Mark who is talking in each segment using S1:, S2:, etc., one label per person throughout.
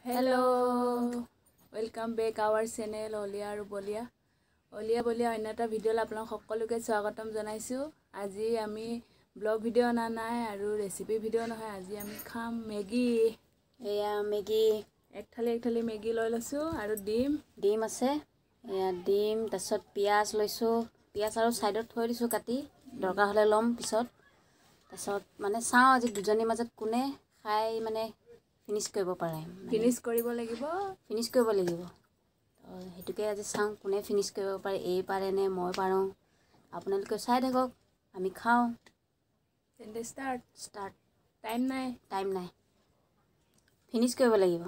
S1: Hello, welcome back our channel Olia আৰু বলিয়া অন্য এটা ভিডিঅ'লৈ আপোনালোক সকলোকে স্বাগতম জনাইছো। আজি আমি ব্লগ ভিডিঅ' অনা নাই আৰু ৰেচিপি ভিডিঅ' নহয়। আজি আমি খাম মেগী।
S2: এয়া মেগী
S1: এক থালি মেগী লৈ লৈছো আৰু ডিম
S2: আছে। এয়া ডিম তাৰপিছত পিয়াজ লৈছো। পিয়াজ আৰু সাইডত থৈ দিছো কাটি, দৰকাৰ হলে লম পিছত। তাৰপিছত মানে চাও আজি দুজনীৰ মাজত কোনে খাই মানে ফিনিশ কৰিব পাৰে।
S1: ফিনিশ কৰিব লাগিব।
S2: সেইটোকে আজি চাওঁ কোনে ফিনিশ কৰিব পাৰে, এই পাৰে নে মই পাৰোঁ। আপোনালোকে চাই থাকক, আমি খাওঁ।
S1: তেন্তে ষ্টাৰ্ট। টাইম নাই।
S2: ফিনিশ কৰিব লাগিব।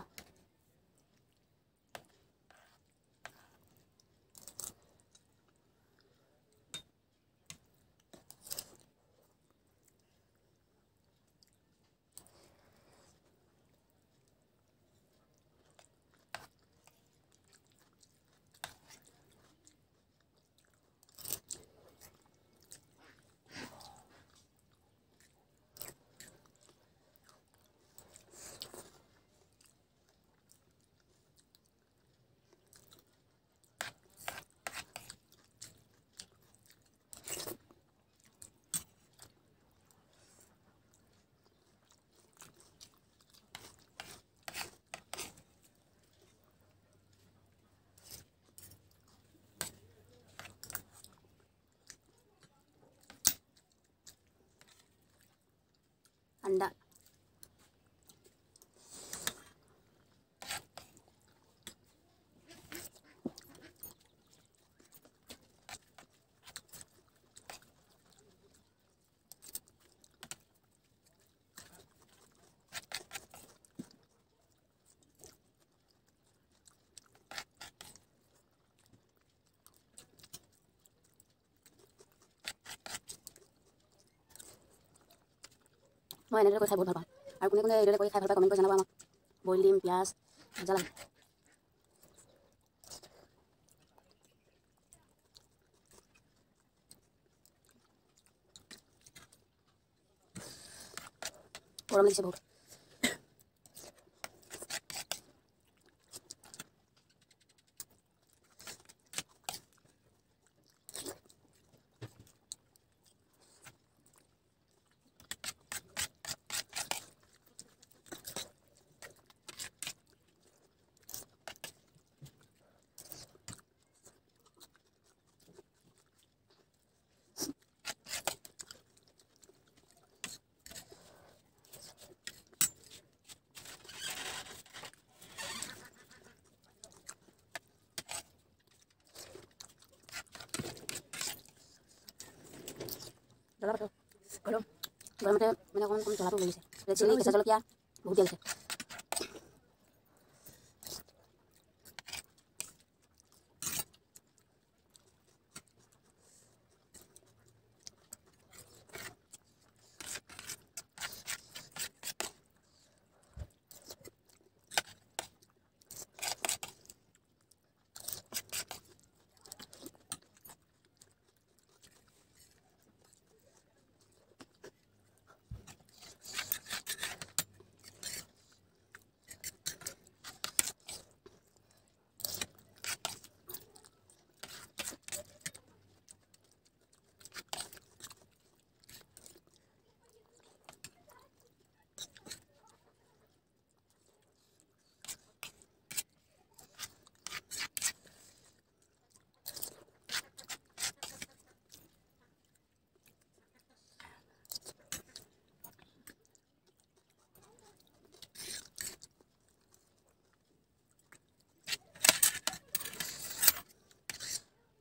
S2: अंडा मैं एने खाई बहुत भल पाँ और कोने ये खाई भल पाए कमेंट कर जनाब। बइल डिम पियाज मजा लगे। गरम लगे बहुत। गरम मैंने कौन चला लगे रेड चिली कैसा चलो क्या बहुत जल्द से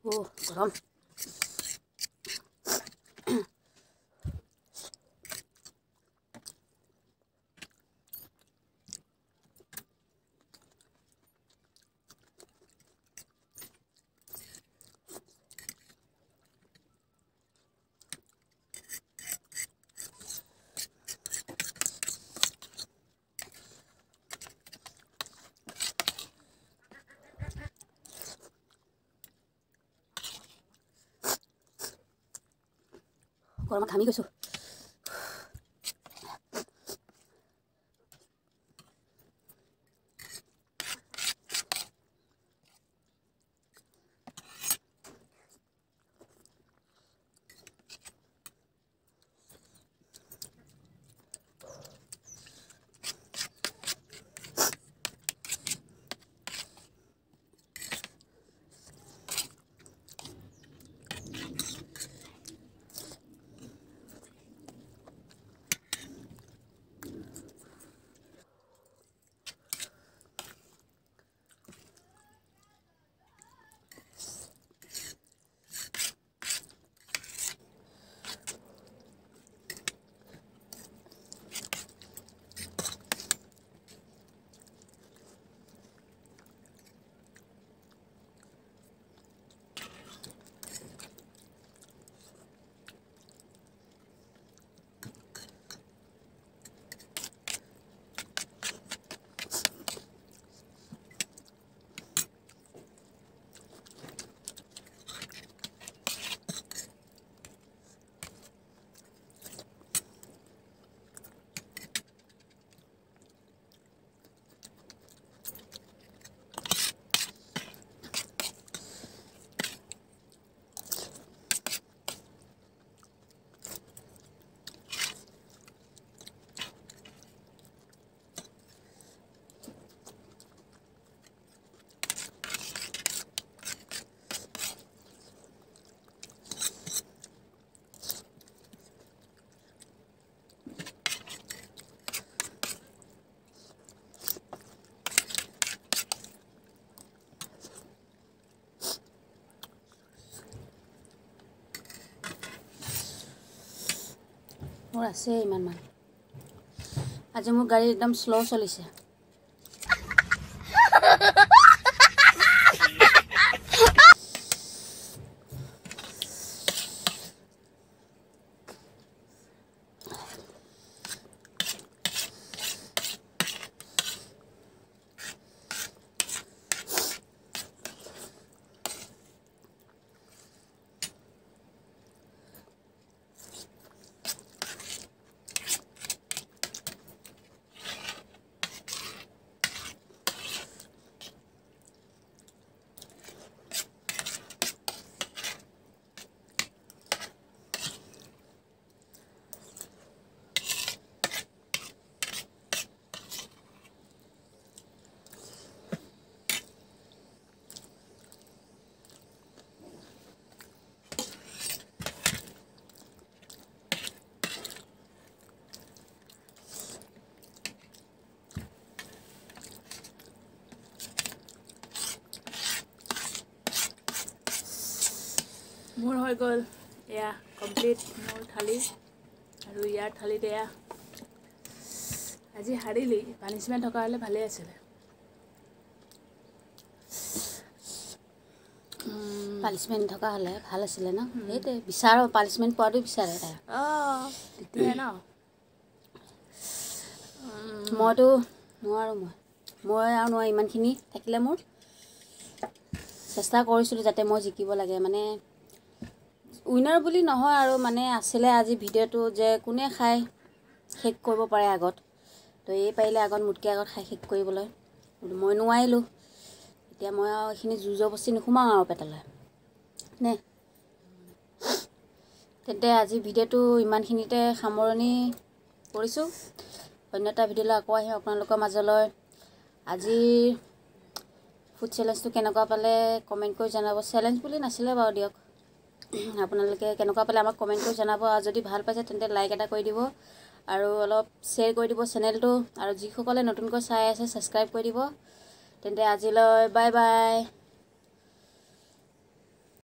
S2: गरम गरम घामी गई। মোৰ আছে ইমানমান। আজি মোৰ গাড়ী একদম শ্ল' চলিছে।
S1: মোৰ হৈ গ'ল এয়া কমপ্লিট মোৰ থালি। আৰু ইয়াৰ থালিত এয়া আজি হাৰিলি পানিছমেণ্ট থকা হ'লে ভালেই আছিলে।
S2: পানিছমেণ্ট থকা হ'লে ভাল আছিলে ন। সেইটোৱে বিচাৰোঁ, পানিছমেণ্ট পোৱাটো বিচাৰে তাই।
S1: তেতিয়াহে ন
S2: মইতো নোৱাৰোঁ। মই আৰু নোৱাৰোঁ ইমানখিনি থাকিলে। মোৰ চেষ্টা কৰিছিলোঁ যাতে মই জিকিব লাগে, মানে উইনাৰ বুলি নহয় আৰু মানে আছিলে আজি ভিডিঅ'টো যে কোনে খাই শেষ কৰিব পাৰে আগত। তো এই পাৰিলে আগত মোতকৈ আগত খাই শেষ কৰিবলৈ। মই নোৱাৰিলোঁ। এতিয়া মই আৰু এইখিনি জোৰ বস্তি নোসোমাওঁ আৰু পেটলৈ নে। তেন্তে আজি ভিডিঅ'টো ইমানখিনিতে সামৰণি কৰিছোঁ। অন্য এটা ভিডিঅ'লৈ আকৌ আহিম আপোনালোকৰ মাজলৈ। আজিৰ ফুড চেলেঞ্জটো কেনেকুৱা পালে কমেণ্ট কৰি জনাব। চেলেঞ্জ বুলি নাছিলে বাৰু দিয়ক। আপোনালোকে কেনেকুৱা পালে আমাক কমেণ্ট কৰি জনাব। আৰু যদি ভাল পাইছে তেন্তে লাইক এটা কৰি দিব আৰু অলপ শ্বেয়াৰ কৰি দিব চেনেলটো। আৰু যিসকলে নতুনকৈ চাই আছে ছাবস্ক্ৰাইব কৰি দিব। তেন্তে আজিলৈ বাই বাই।